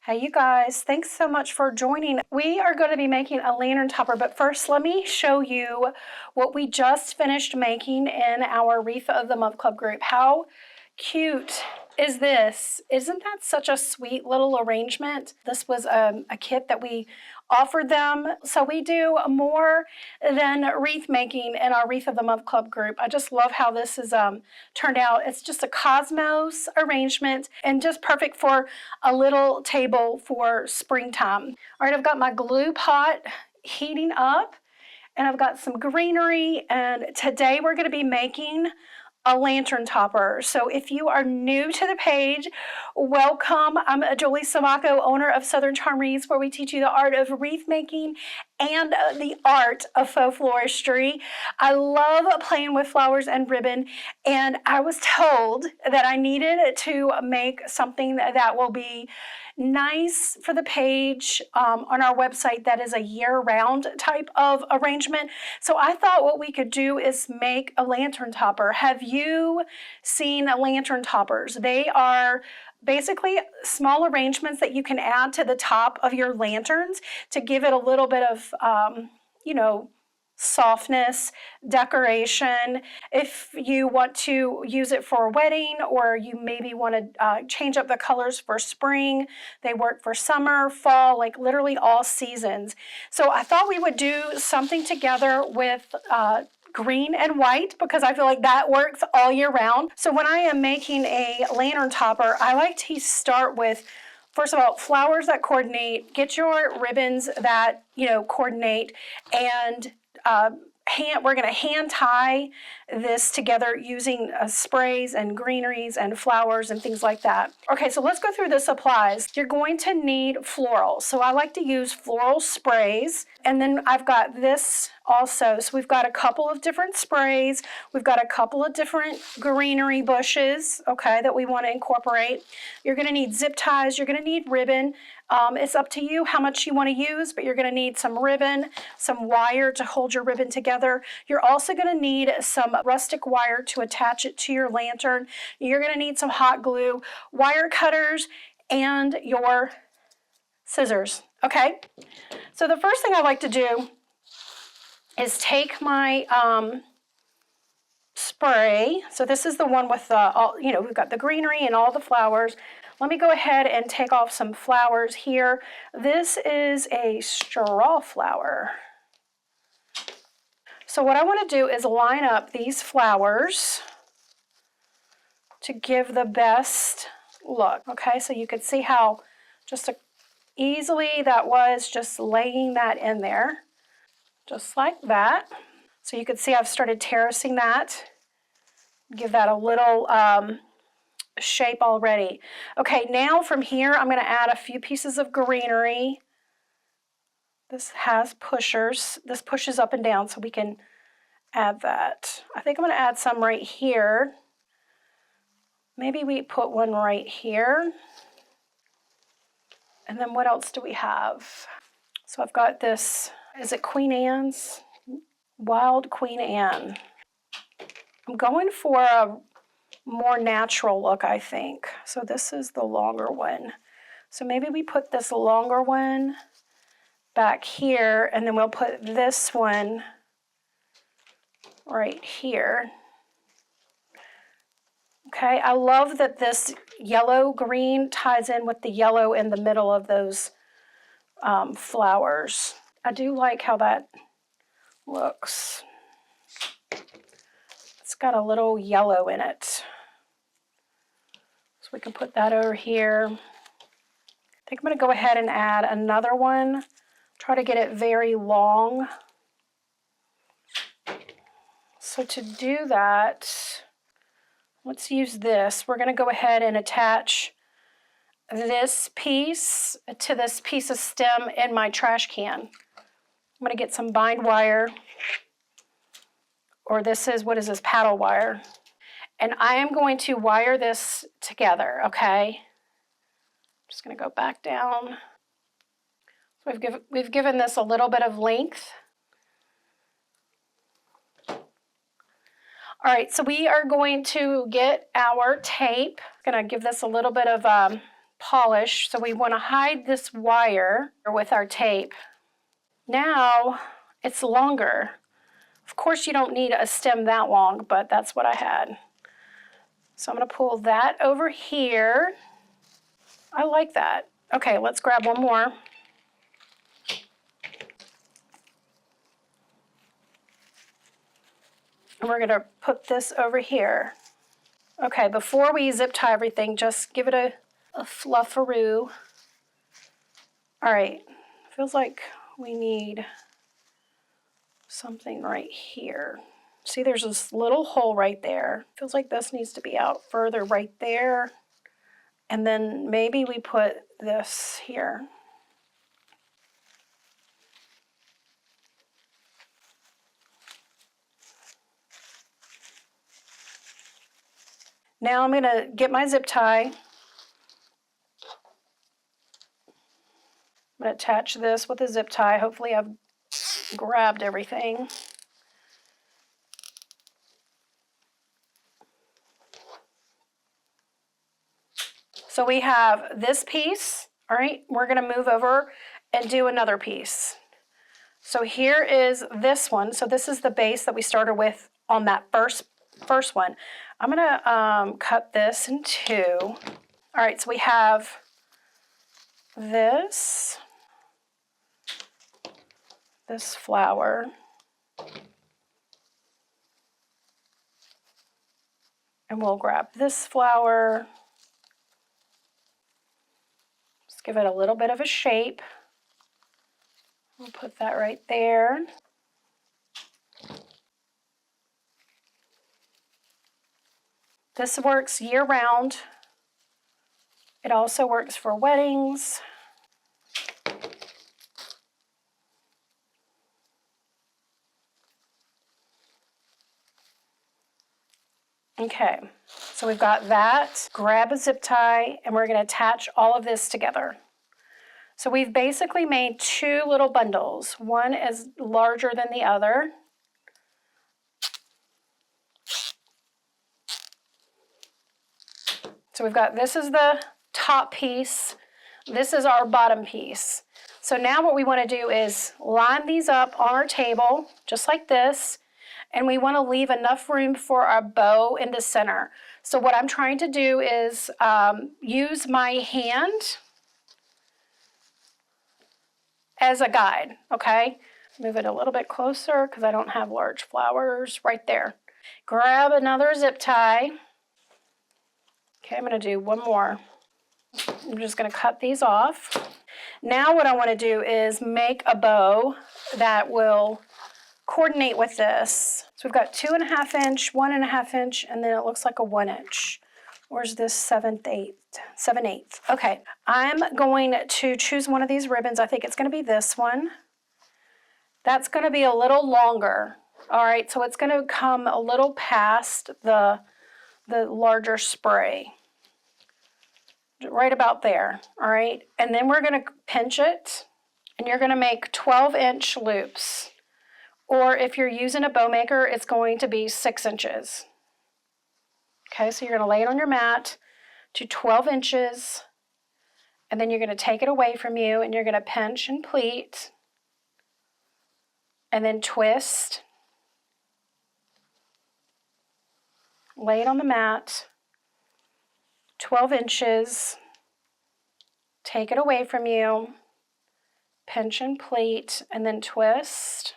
Hey you guys, thanks so much for joining. We are going to be making a lantern topper, but first let me show you what we just finished making in our Wreath of the Month Club group. How cute is this? Isn't that such a sweet little arrangement? This was a kit that we offered them. So we do more than wreath making in our Wreath of the Month Club group. I just love how this is turned out. It's just a cosmos arrangement and just perfect for a little table for springtime. All right, I've got my glue pot heating up and I've got some greenery, and today we're going to be making a lantern topper. So if you are new to the page, welcome. I'm Julie Samaco, owner of Southern Charm Wreaths, where we teach you the art of wreath making and the art of faux floristry. I love playing with flowers and ribbon, and I was told that I needed to make something that will be nice for the page on our website that is a year-round type of arrangement. So I thought what we could do is make a lantern topper. Have you seen lantern toppers? They are basically small arrangements that you can add to the top of your lanterns to give it a little bit of, softness, decoration. If you want to use it for a wedding, or you maybe want to change up the colors for spring, they work for summer, fall, like literally all seasons. So I thought we would do something together with green and white, because I feel like that works all year round. So when I am making a lantern topper, I like to start with, first of all, flowers that coordinate. Get your ribbons that coordinate, and we're going to hand tie this together using sprays and greeneries and flowers and things like that. Okay, so let's go through the supplies. You're going to need florals. So I like to use floral sprays. And then I've got this also. So we've got a couple of different sprays. We've got a couple of different greenery bushes, okay, that we want to incorporate. You're going to need zip ties. You're going to need ribbon. It's up to you how much you want to use, but you're going to need some ribbon, some wire to hold your ribbon together. You're also going to need some rustic wire to attach it to your lantern. You're going to need some hot glue, wire cutters, and your scissors. Okay, so the first thing I like to do is take my spray. So this is the one with we've got the greenery and all the flowers. Let me go ahead and take off some flowers here. This is a straw flower. So what I want to do is line up these flowers to give the best look. Okay, so you can see how just easily that was, just laying that in there, just like that. So you can see I've started terracing that. Give that a little shape already. Okay, now from here I'm going to add a few pieces of greenery. This has pushers. This pushes up and down, so we can add that. I think I'm going to add some right here. Maybe we put one right here. And then what else do we have? So I've got this, is it Queen Anne's? Wild Queen Anne. I'm going for a more natural look, I think. So this is the longer one. So maybe we put this longer one back here, and then we'll put this one right here. Okay, I love that this yellow-green ties in with the yellow in the middle of those flowers. I do like how that looks. It's got a little yellow in it. So we can put that over here. I think I'm going to go ahead and add another one. Try to get it very long. So to do that, let's use this. We're going to go ahead and attach this piece to this piece of stem in my trash can. I'm going to get some bind wire, or this is, what is this, paddle wire. And I am going to wire this together, okay? Just going to go back down. So we've given this a little bit of length. All right, so we are going to get our tape. I'm going to give this a little bit of polish, so we want to hide this wire with our tape. Now it's longer. Of course, you don't need a stem that long, but that's what I had. So I'm going to pull that over here. I like that. Okay, let's grab one more. And we're going to put this over here. Okay, before we zip tie everything, just give it a fluffaroo. All right, feels like we need something right here. See, there's this little hole right there. Feels like this needs to be out further right there. And then maybe we put this here. Now I'm going to get my zip tie. I'm going to attach this with a zip tie. Hopefully I've grabbed everything. So we have this piece. All right, we're going to move over and do another piece. So here is this one. So this is the base that we started with on that first one. I'm going to cut this in two. All right, so we have this flower. And we'll grab this flower. Just give it a little bit of a shape. We'll put that right there. This works year-round. It also works for weddings. Okay, so we've got that. Grab a zip tie, and we're going to attach all of this together. So we've basically made two little bundles. One is larger than the other. So we've got, this is the top piece. This is our bottom piece. So now what we want to do is line these up on our table, just like this. And we want to leave enough room for our bow in the center. So what I'm trying to do is use my hand as a guide, okay? Move it a little bit closer because I don't have large flowers right there. Grab another zip tie. Okay, I'm going to do one more. I'm just going to cut these off. Now what I want to do is make a bow that will coordinate with this. So we've got 2.5 inch, 1.5 inch, and then it looks like a 1 inch. Where's this 7/8? Okay, I'm going to choose one of these ribbons. I think it's going to be this one. That's going to be a little longer. All right, so it's going to come a little past the larger spray. Right about there, all right? And then we're going to pinch it, and you're going to make 12-inch loops. Or if you're using a bow maker, it's going to be 6 inches. Okay, so you're going to lay it on your mat to 12 inches, and then you're going to take it away from you, and you're going to pinch and pleat, and then twist. Lay it on the mat, 12 inches, take it away from you, pinch and pleat, and then twist.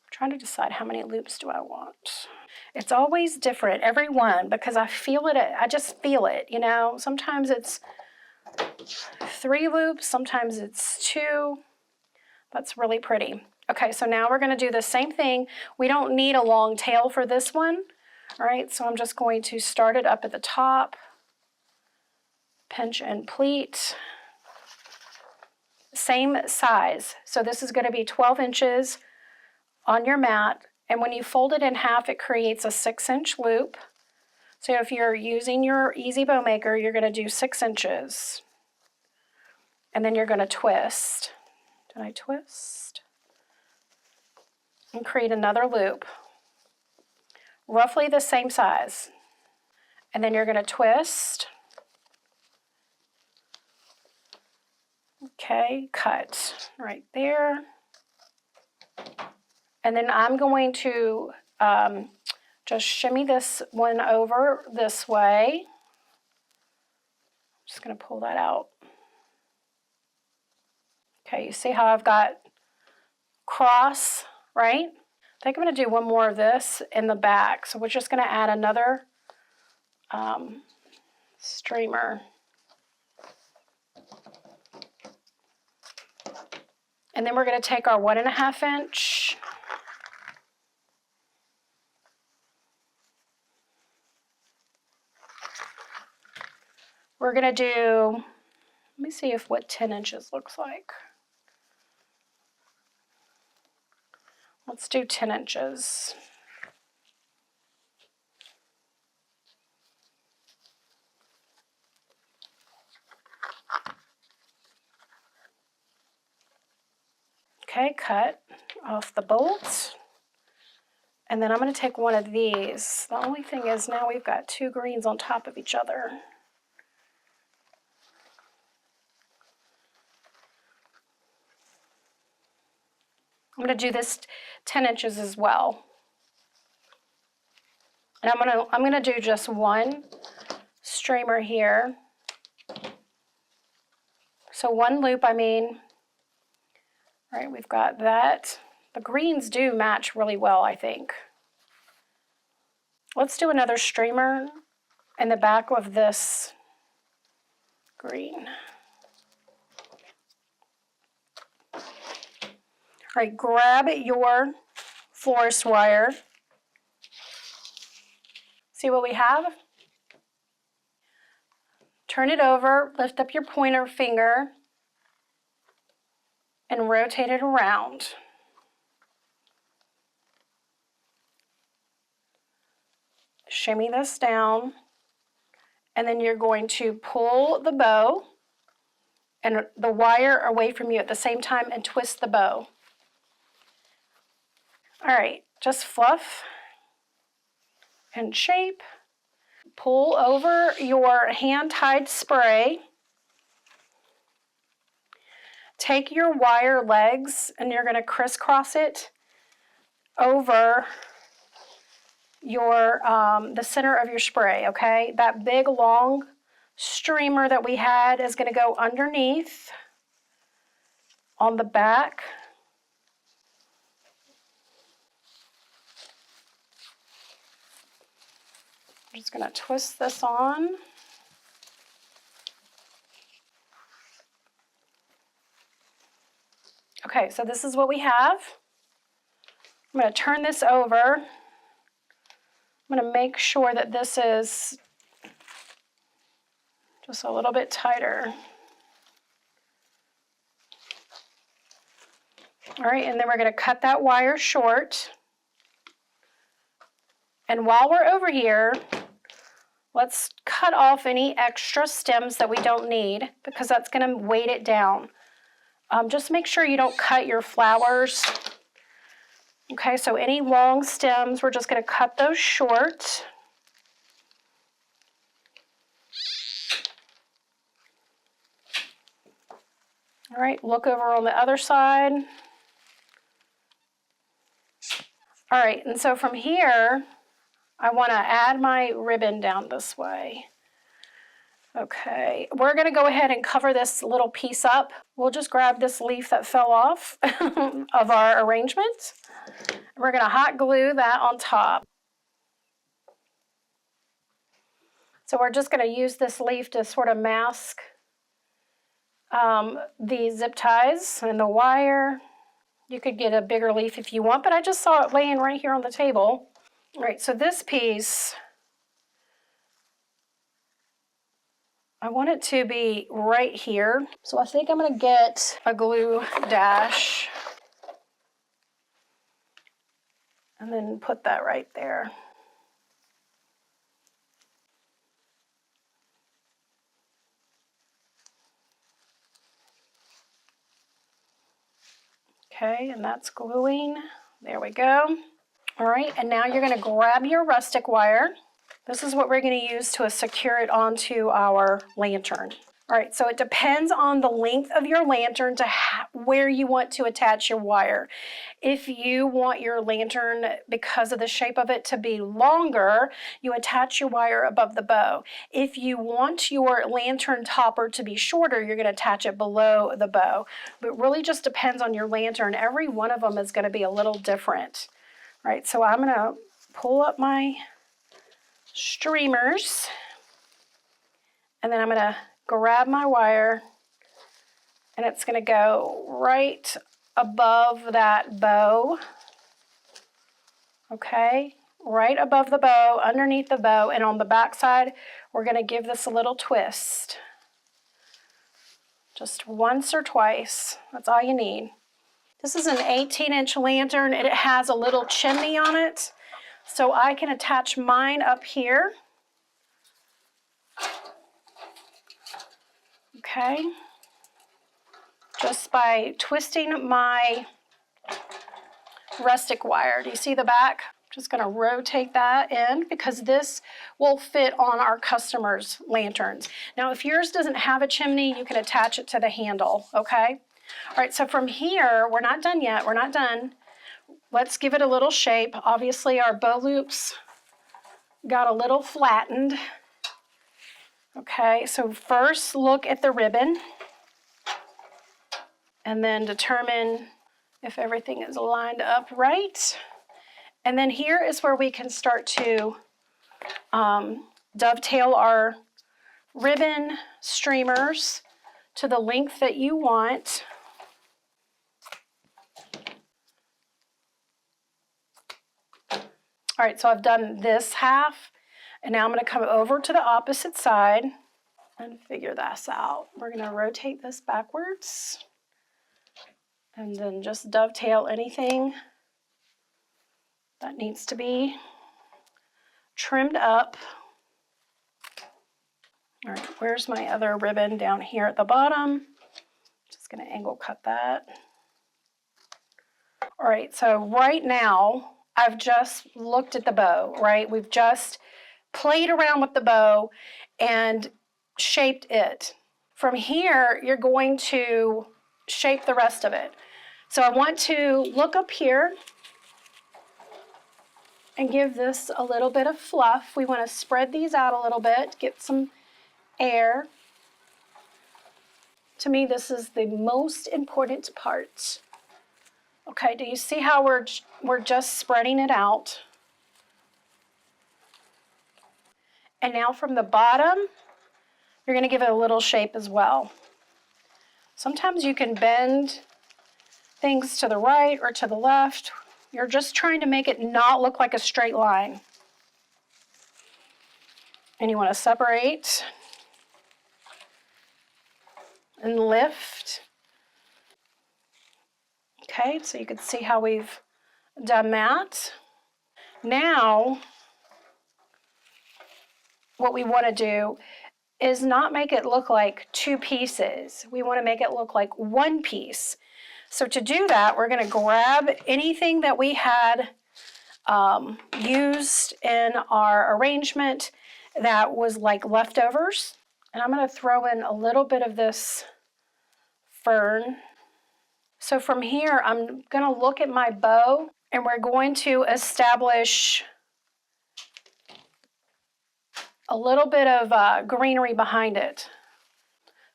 I'm trying to decide how many loops do I want. It's always different, every one, because I feel it, I just feel it, you know. Sometimes it's 3 loops, sometimes it's 2. That's really pretty. Okay, so now we're going to do the same thing. We don't need a long tail for this one. All right, so I'm just going to start it up at the top, pinch and pleat. Same size. So this is going to be 12 inches on your mat. And when you fold it in half, it creates a 6-inch loop. So if you're using your Easy Bow Maker, you're going to do 6 inches. And then you're going to twist. Did I twist? And create another loop. Roughly the same size. And then you're going to twist. Okay, cut right there. And then I'm going to just shimmy this one over this way. I'm just going to pull that out. Okay, you see how I've got cross, right? I think I'm going to do one more of this in the back. So we're just going to add another streamer. And then we're going to take our 1.5 inch. We're going to do, let me see if what 10 inches looks like. Let's do 10 inches. Okay, cut off the bolts. And then I'm going to take one of these. The only thing is now we've got two greens on top of each other. I'm going to do this 10 inches as well. And I'm going to do just one streamer here. So one loop, I mean. All right, we've got that. The greens do match really well, I think. Let's do another streamer in the back of this green. All right, grab your florist wire. See what we have? Turn it over, lift up your pointer finger, and rotate it around. Shimmy this down, and then you're going to pull the bow and the wire away from you at the same time and twist the bow. All right, just fluff and shape. Pull over your hand-tied spray. Take your wire legs and you're going to crisscross it over your the center of your spray, okay? That big long streamer that we had is going to go underneath on the back. I'm just going to twist this on. Okay, so this is what we have. I'm going to turn this over. I'm going to make sure that this is just a little bit tighter. All right, and then we're going to cut that wire short. And while we're over here, let's cut off any extra stems that we don't need because that's going to weight it down. Just make sure you don't cut your flowers. Okay, so any long stems, we're just going to cut those short. All right, look over on the other side. All right, and so from here, I want to add my ribbon down this way. Okay, we're going to go ahead and cover this little piece up. We'll just grab this leaf that fell off of our arrangement. We're going to hot glue that on top. So we're just going to use this leaf to sort of mask the zip ties and the wire. You could get a bigger leaf if you want, but I just saw it laying right here on the table. All right, so this piece, I want it to be right here. So I think I'm going to get a glue dash and then put that right there. Okay, and that's gluing. There we go. All right, and now you're going to grab your rustic wire. This is what we're going to use to secure it onto our lantern. All right, so it depends on the length of your lantern to where you want to attach your wire. If you want your lantern, because of the shape of it, to be longer, you attach your wire above the bow. If you want your lantern topper to be shorter, you're going to attach it below the bow. But it really just depends on your lantern. Every one of them is going to be a little different. All right, so I'm going to pull up my streamers, and then I'm going to grab my wire, and it's going to go right above that bow. Okay, right above the bow, underneath the bow, and on the back side, we're going to give this a little twist. Just once or twice, that's all you need. This is an 18-inch lantern, and it has a little chimney on it, so I can attach mine up here. Okay, just by twisting my rustic wire. Do you see the back? Just going to rotate that in because this will fit on our customers' lanterns. Now, if yours doesn't have a chimney, you can attach it to the handle, okay? All right, so from here, we're not done yet. We're not done. Let's give it a little shape. Obviously, our bow loops got a little flattened. Okay, so first look at the ribbon and then determine if everything is lined up right. And then here is where we can start to dovetail our ribbon streamers to the length that you want. All right, so I've done this half, and now I'm going to come over to the opposite side and figure this out. We're going to rotate this backwards and then just dovetail anything that needs to be trimmed up. All right, where's my other ribbon? Down here at the bottom. Just going to angle cut that. All right, so right now I've just looked at the bow, right? We've just played around with the bow and shaped it. From here, you're going to shape the rest of it. So I want to look up here and give this a little bit of fluff. We want to spread these out a little bit, get some air. To me, this is the most important part. Okay, do you see how we're just spreading it out? And now from the bottom, you're going to give it a little shape as well. Sometimes you can bend things to the right or to the left. You're just trying to make it not look like a straight line. And you want to separate and lift. Okay, so you can see how we've done that. Now, what we want to do is not make it look like two pieces. We want to make it look like one piece. So to do that, we're going to grab anything that we had used in our arrangement that was like leftovers. And I'm going to throw in a little bit of this fern. So from here, I'm going to look at my bow, and we're going to establish a little bit of greenery behind it.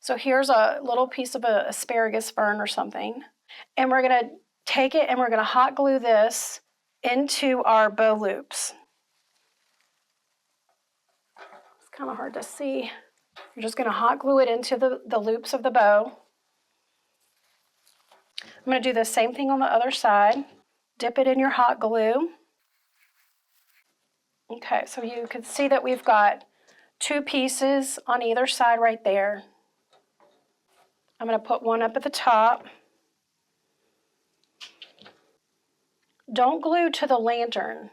So here's a little piece of an asparagus fern or something. And we're going to take it and we're going to hot glue this into our bow loops. It's kind of hard to see. You're just going to hot glue it into the loops of the bow. I'm going to do the same thing on the other side. Dip it in your hot glue. Okay, so you can see that we've got two pieces on either side right there. I'm going to put one up at the top. Don't glue to the lantern.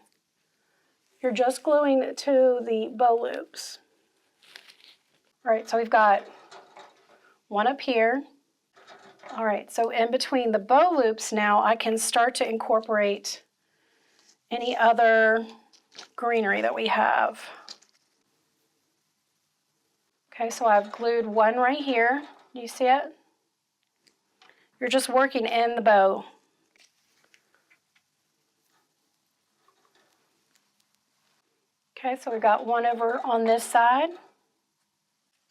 You're just gluing to the bow loops. All right, so we've got one up here. All right, so in between the bow loops now, I can start to incorporate any other greenery that we have. Okay, so I've glued one right here. Do you see it? You're just working in the bow. Okay, so we got one over on this side.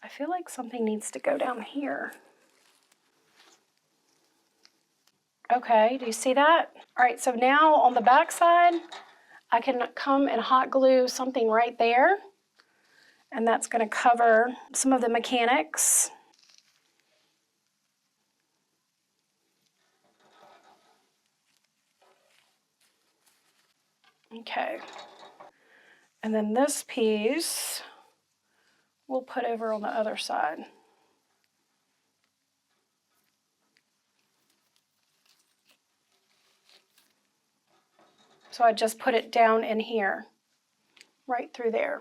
I feel like something needs to go down here. Okay, do you see that? All right, so now on the back side, I can come and hot glue something right there. And that's going to cover some of the mechanics. Okay. And then this piece we'll put over on the other side. So I just put it down in here, right through there.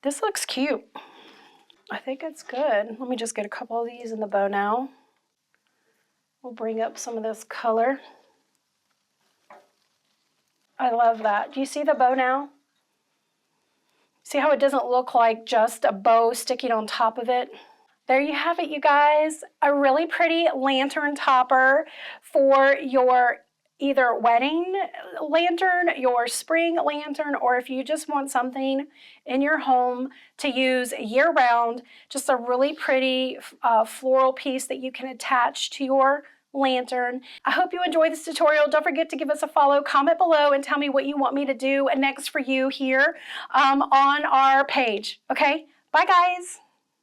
This looks cute. I think it's good. Let me just get a couple of these in the bow now. We'll bring up some of this color. I love that. Do you see the bow now? See how it doesn't look like just a bow sticking on top of it? There you have it, you guys. A really pretty lantern topper for your either wedding lantern, your spring lantern, or if you just want something in your home to use year-round, just a really pretty floral piece that you can attach to your lantern. I hope you enjoyed this tutorial. Don't forget to give us a follow, comment below, and tell me what you want me to do next for you here on our page. Okay, bye guys.